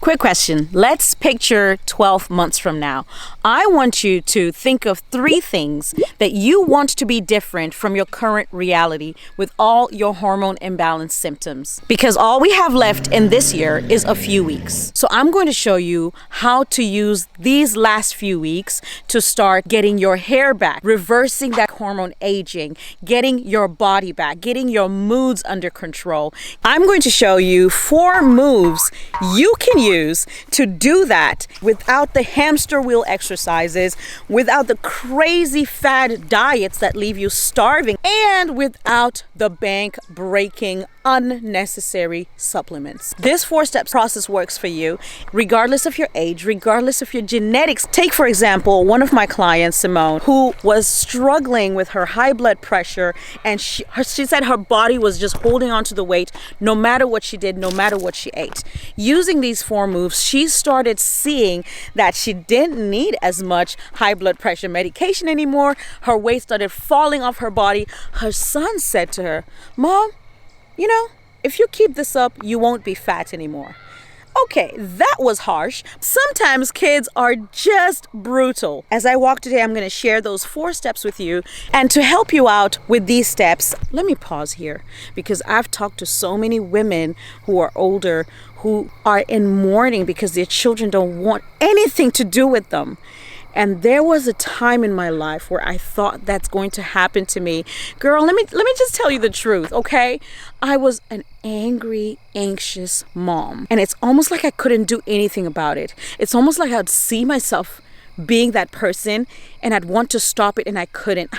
Quick question. Let's picture 12 months from now. I want you to think of 3 things that you want to be different from your current reality with all your hormone imbalance symptoms. Because all we have left in this year is a few weeks. So I'm going to show you how to use these last few weeks to start getting your hair back, reversing that hormone aging, getting your body back, getting your moods under control. I'm going to show you 4 moves you can use to do that without the hamster wheel exercises, without the crazy fad diets that leave you starving, and without the bank breaking unnecessary supplements. This 4-step process works for you regardless of your age, regardless of your genetics. Take, for example, one of my clients, Simone, who was struggling with her high blood pressure, and she said her body was just holding on to the weight no matter what she did, no matter what she ate. Using these 4 moves, she started seeing that she didn't need as much high blood pressure medication anymore. Her weight started falling off her body. Her son said to her, "Mom, you know, if you keep this up, you won't be fat anymore." Okay, that was harsh. Sometimes kids are just brutal. As I walk today, I'm going to share those 4 steps with you. And to help you out with these steps, let me pause here because I've talked to so many women who are older who are in mourning because their children don't want anything to do with them. And there was a time in my life where I thought that's going to happen to me. Girl, let me just tell you the truth, okay? I was an angry, anxious mom. And it's almost like I couldn't do anything about it. It's almost like I'd see myself being that person and I'd want to stop it and I couldn't.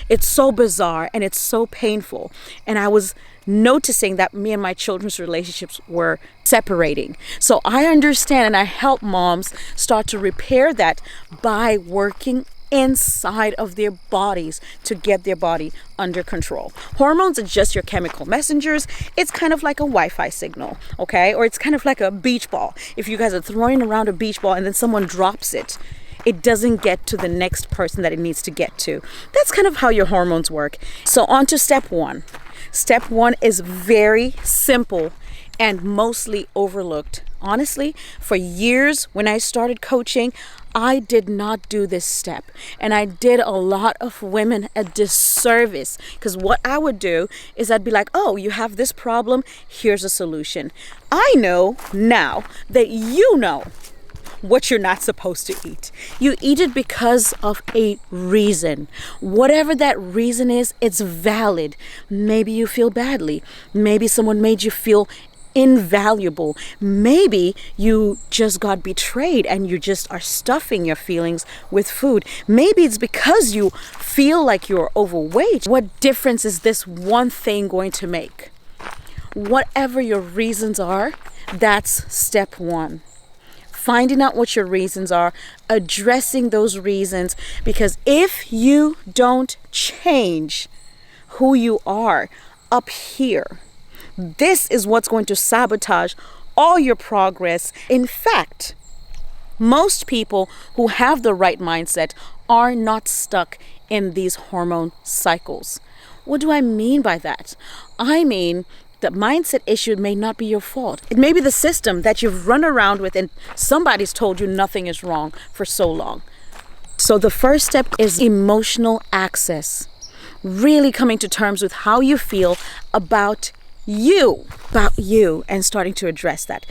It's so bizarre and it's so painful. And I was noticing that me and my children's relationships were separating. So I understand and I help moms start to repair that by working inside of their bodies to get their body under control. Hormones are just your chemical messengers. It's kind of like a Wi-Fi signal, okay? Or it's kind of like a beach ball. If you guys are throwing around a beach ball and then someone drops it, it doesn't get to the next person that it needs to get to. That's kind of how your hormones work. So on to step 1. Step 1 is very simple and mostly overlooked. Honestly, for years when I started coaching, I did not do this step. And I did a lot of women a disservice because what I would do is I'd be like, "Oh, you have this problem, here's a solution." I know now that you know what you're not supposed to eat. You eat it because of a reason. Whatever that reason is, it's valid. Maybe you feel badly. Maybe someone made you feel invaluable. Maybe you just got betrayed and you just are stuffing your feelings with food. Maybe it's because you feel like you're overweight. What difference is this one thing going to make? Whatever your reasons are, that's step 1. Finding out what your reasons are, addressing those reasons, because if you don't change who you are up here, this is what's going to sabotage all your progress. In fact, most people who have the right mindset are not stuck in these hormone cycles. What do I mean by that? I mean, the mindset issue may not be your fault. It may be the system that you've run around with and somebody's told you nothing is wrong for so long. So the first step is emotional access. Really coming to terms with how you feel about you, and starting to address that.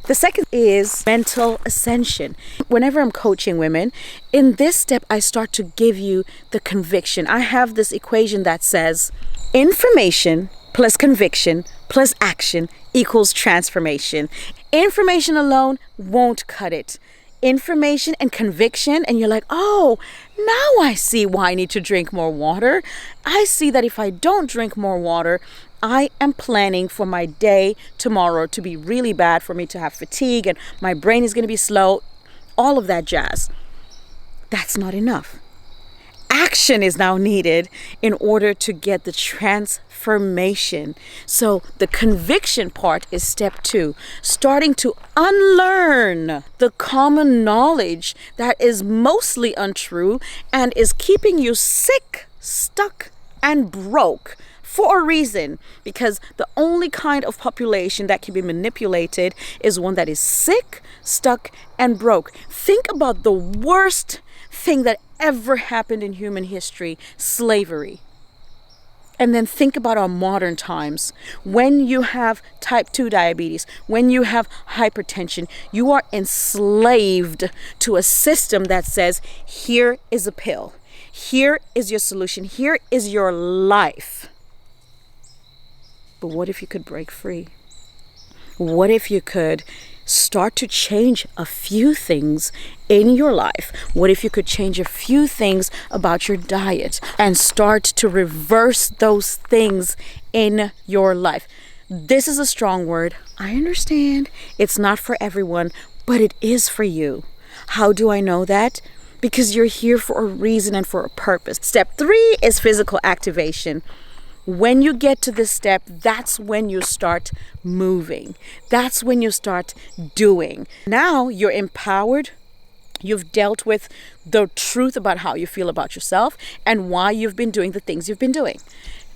The second is mental ascension. Whenever I'm coaching women, in this step, I start to give you the conviction. I have this equation that says information plus conviction plus action equals transformation. Information alone won't cut it. Information and conviction, and you're like, "Oh, now I see why I need to drink more water. I see that if I don't drink more water, I am planning for my day tomorrow to be really bad, for me to have fatigue and my brain is going to be slow." All of that jazz. That's not enough. Action is now needed in order to get the transformation. So the conviction part is step 2, starting to unlearn the common knowledge that is mostly untrue and is keeping you sick, stuck, and broke for a reason, because the only kind of population that can be manipulated is one that is sick, stuck, and broke. Think about the worst thing that ever happened in human history, slavery. And then think about our modern times. When you have type 2 diabetes, when you have hypertension, you are enslaved to a system that says, here is a pill. Here is your solution. Here is your life. But what if you could break free? What if you could start to change a few things in your life? What if you could change a few things about your diet and start to reverse those things in your life? This is a strong word. I understand it's not for everyone, but it is for you. How do I know that? Because you're here for a reason and for a purpose. Step 3 is physical activation. When you get to this step, that's when you start moving. That's when you start doing. Now you're empowered. You've dealt with the truth about how you feel about yourself and why you've been doing the things you've been doing.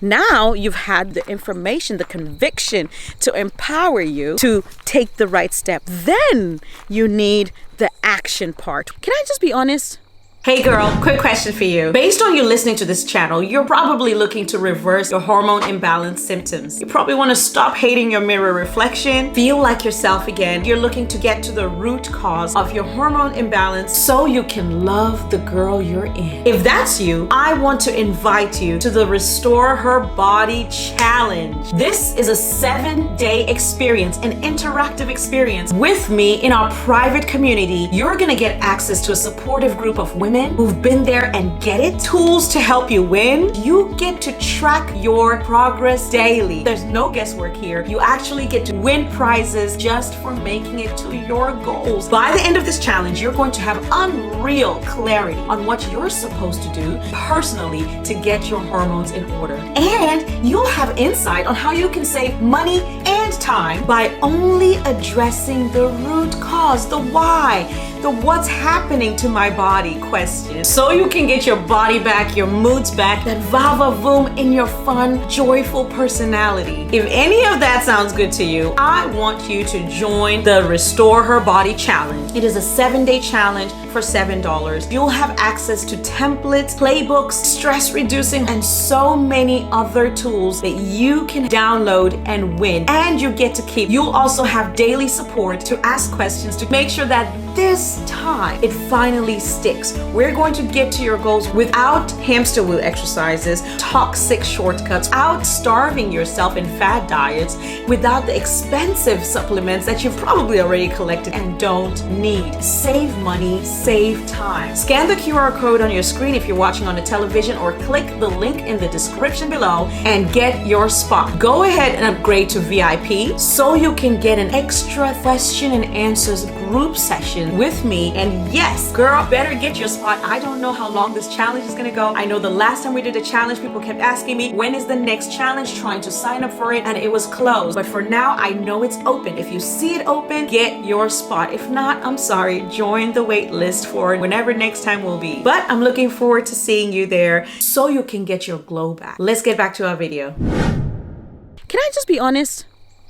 Now you've had the information, the conviction to empower you to take the right step. Then you need the action part. Can I just be honest? Hey girl, quick question for you. Based on you listening to this channel, you're probably looking to reverse your hormone imbalance symptoms. You probably want to stop hating your mirror reflection, feel like yourself again. You're looking to get to the root cause of your hormone imbalance so you can love the girl you're in. If that's you, I want to invite you to the Restore Her Body Challenge. This is a 7-day experience, an interactive experience with me in our private community. You're gonna get access to a supportive group of women who've been there and get it, tools to help you win. You get to track your progress daily. There's no guesswork here. You actually get to win prizes just for making it to your goals. By the end of this challenge, you're going to have unreal clarity on what you're supposed to do personally to get your hormones in order. And you'll have insight on how you can save money and time by only addressing the root cause, the why, the what's happening to my body question. So you can get your body back, your moods back, that va-va-voom in your fun, joyful personality. If any of that sounds good to you, I want you to join the Restore Her Body Challenge. It is a 7-day challenge for $7. You'll have access to templates, playbooks, stress reducing, and so many other tools that you can download and win. And you get to keep. You'll also have daily support to ask questions to make sure that this time it finally sticks. We're going to get to your goals without hamster wheel exercises, toxic shortcuts, without starving yourself in fad diets, without the expensive supplements that you've probably already collected and don't need. Save money, save time. Scan the QR code on your screen if you're watching on a television, or click the link in the description below and get your spot. Go ahead and upgrade to VIP so you can get an extra question and answers group session with me. And yes, girl, better get your spot. I don't know how long this challenge is gonna go. I know the last time we did a challenge, people kept asking me, when is the next challenge? Trying to sign up for it, and it was closed. But for now, I know it's open. If you see it open, get your spot. If not, I'm sorry, join the wait list for whenever next time will be. But I'm looking forward to seeing you there so you can get your glow back. Let's get back to our video. Can I just be honest?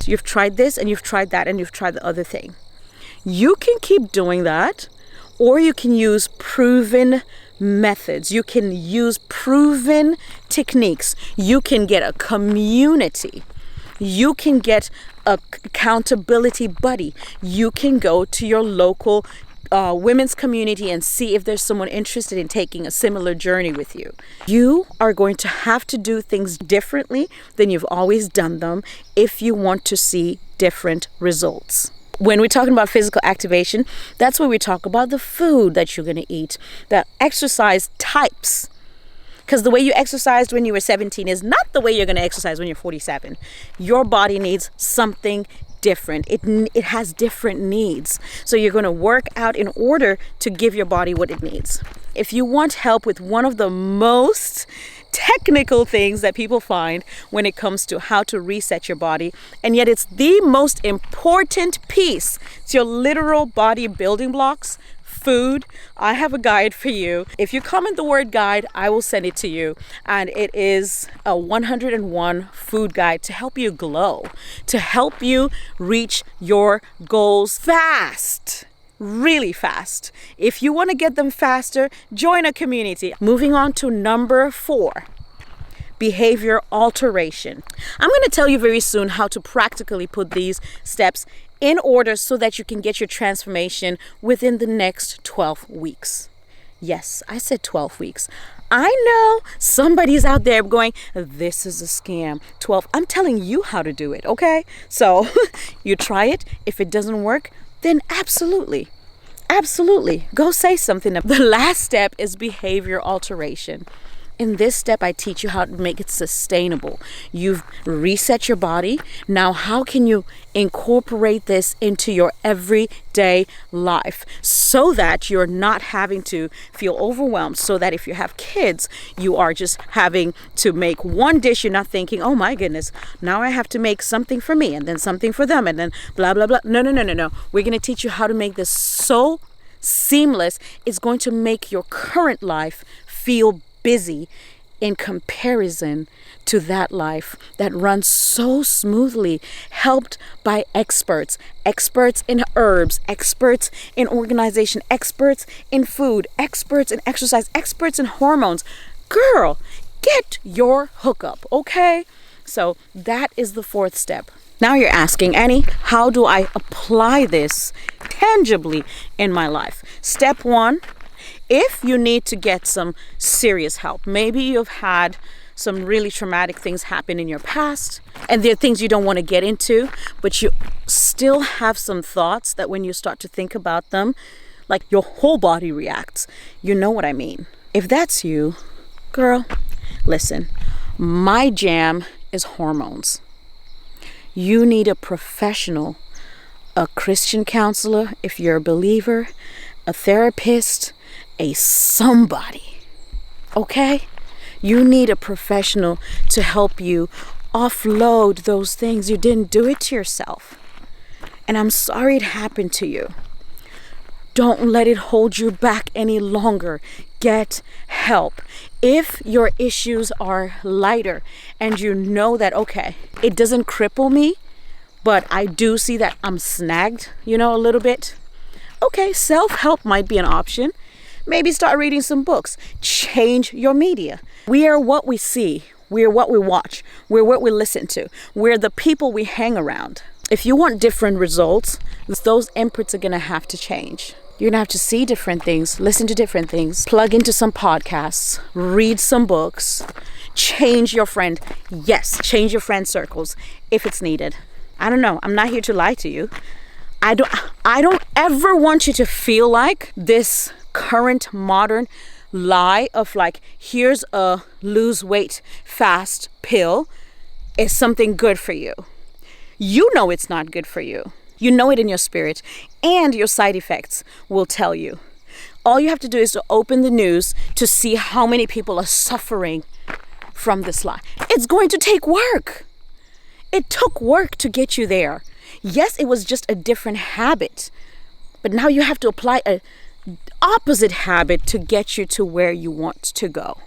You've tried this and you've tried that and you've tried the other thing. You can keep doing that, or you can use proven methods. You can use proven techniques. You can get a community. You can get a accountability buddy. You can go to your local women's community and see if there's someone interested in taking a similar journey with you. You are going to have to do things differently than you've always done them if you want to see different results. When we're talking about physical activation, that's where we talk about the food that you're going to eat, the exercise types. Because the way you exercised when you were 17 is not the way you're going to exercise when you're 47. Your body needs something different. It has different needs. So you're going to work out in order to give your body what it needs. If you want help with one of the most technical things that people find when it comes to how to reset your body, and yet it's the most important piece, it's your literal body building blocks, food, I have a guide for you. If you comment the word guide, I will send it to you. And it is a 101 food guide to help you glow, to help you reach your goals fast. Really fast. If you want to get them faster, join a community. Moving on to number 4. Behavior alteration. I'm going to tell you very soon how to practically put these steps in order so that you can get your transformation within the next 12 weeks. Yes, I said 12 weeks. I know somebody's out there going, this is a scam. 12. I'm telling you how to do it, okay? So you try it. If it doesn't work, then absolutely go say something. The last step is behavior alteration. In this step, I teach you how to make it sustainable. You've reset your body. Now, how can you incorporate this into your everyday life so that you're not having to feel overwhelmed, so that if you have kids, you are just having to make one dish. You're not thinking, oh my goodness, now I have to make something for me and then something for them and then blah, blah, blah. No. We're going to teach you how to make this so seamless. It's going to make your current life feel busy in comparison to that life that runs so smoothly, helped by experts in herbs, experts in organization, experts in food, experts in exercise, experts in hormones. Girl, get your hookup, okay? So that is the 4th step. Now you're asking, Annie, how do I apply this tangibly in my life? Step 1, if you need to get some serious help, maybe you've had some really traumatic things happen in your past and there are things you don't want to get into, but you still have some thoughts that when you start to think about them, like your whole body reacts. You know what I mean? If that's you, girl, listen, my jam is hormones. You need a professional, a Christian counselor, if you're a believer, a therapist, a somebody, okay? You need a professional to help you offload those things. You didn't do it to yourself. And I'm sorry it happened to you. Don't let it hold you back any longer. Get help. If your issues are lighter and you know that, okay, it doesn't cripple me, but I do see that I'm snagged, a little bit. Okay, self-help might be an option. Maybe start reading some books. Change your media. We are what we see. We are what we watch. We're what we listen to. We're the people we hang around. If you want different results, those inputs are going to have to change. You're going to have to see different things, listen to different things, plug into some podcasts, read some books, change your friend. Yes, change your friend circles if it's needed. I don't know. I'm not here to lie to you. I don't ever want you to feel like this current modern lie of like, here's a lose weight fast pill is something good for you. You know it's not good for you. You know it in your spirit, and your side effects will tell you. All you have to do is to open the news to see how many people are suffering from this lie. It's going to take work. It took work to get you there. Yes, it was just a different habit, but now you have to apply a opposite habit to get you to where you want to go.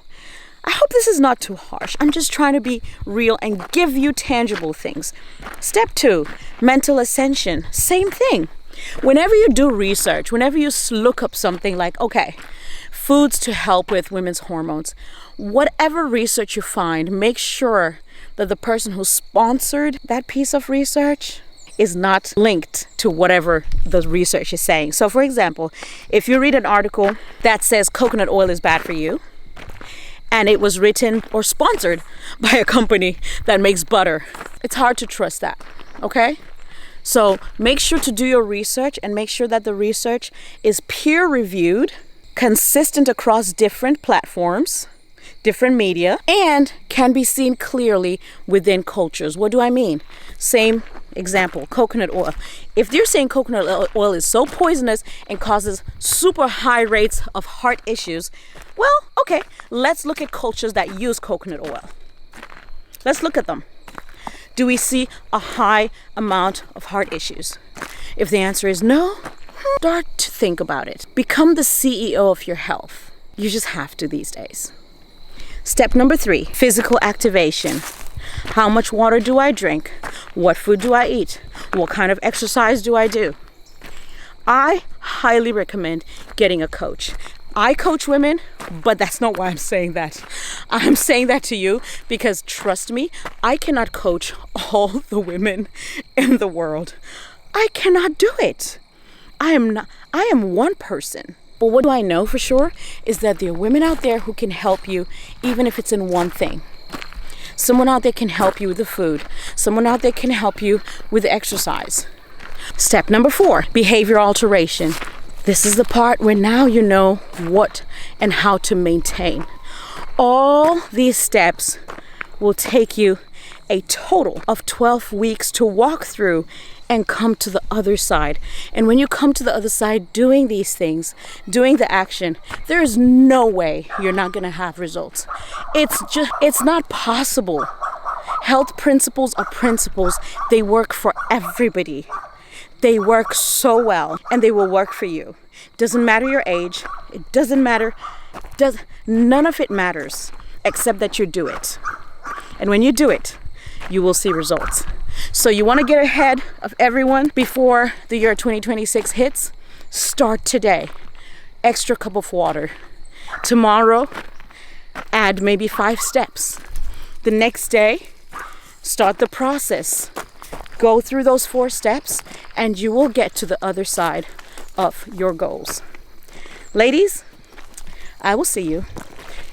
I hope this is not too harsh. I'm just trying to be real and give you tangible things. Step 2, mental ascension. Same thing. Whenever you do research, whenever you look up something like, okay, foods to help with women's hormones, whatever research you find, make sure that the person who sponsored that piece of research is not linked to whatever the research is saying. So for example, if you read an article that says coconut oil is bad for you, and it was written or sponsored by a company that makes butter, it's hard to trust that, okay? So make sure to do your research and make sure that the research is peer-reviewed, consistent across different platforms, different media, and can be seen clearly within cultures. What do I mean? Same example, coconut oil. If they're saying coconut oil is so poisonous and causes super high rates of heart issues, well, okay, let's look at cultures that use coconut oil. Let's look at them. Do we see a high amount of heart issues? If the answer is no, Start to think about it. Become the CEO of your health. You just have to these days. Step number 3, physical activation. How much water do I drink? What food do I eat? What kind of exercise do I do? I highly recommend getting a coach. I coach women, but that's not why I'm saying that. I'm saying that to you because trust me, I cannot coach all the women in the world. I cannot do it. I am one person. But what do I know for sure is that there are women out there who can help you, even if it's in one thing. Someone out there can help you with the food. Someone out there can help you with the exercise. Step number 4, behavior alteration. This is the part where now you know what and how to maintain. All these steps will take you a total of 12 weeks to walk through and come to the other side. And when you come to the other side doing these things, doing the action, there is no way you're not going to have results. It's not possible. Health principles are principles. They work for everybody. They work so well and they will work for you. Doesn't matter your age. It doesn't matter. None of it matters except that you do it. And when you do it, you will see results. So you want to get ahead of everyone before the year 2026 hits? Start today. Extra cup of water. Tomorrow, add maybe 5 steps. The next day, start the process. Go through those 4 steps and you will get to the other side of your goals. Ladies, I will see you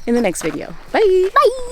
in the next video. Bye. Bye.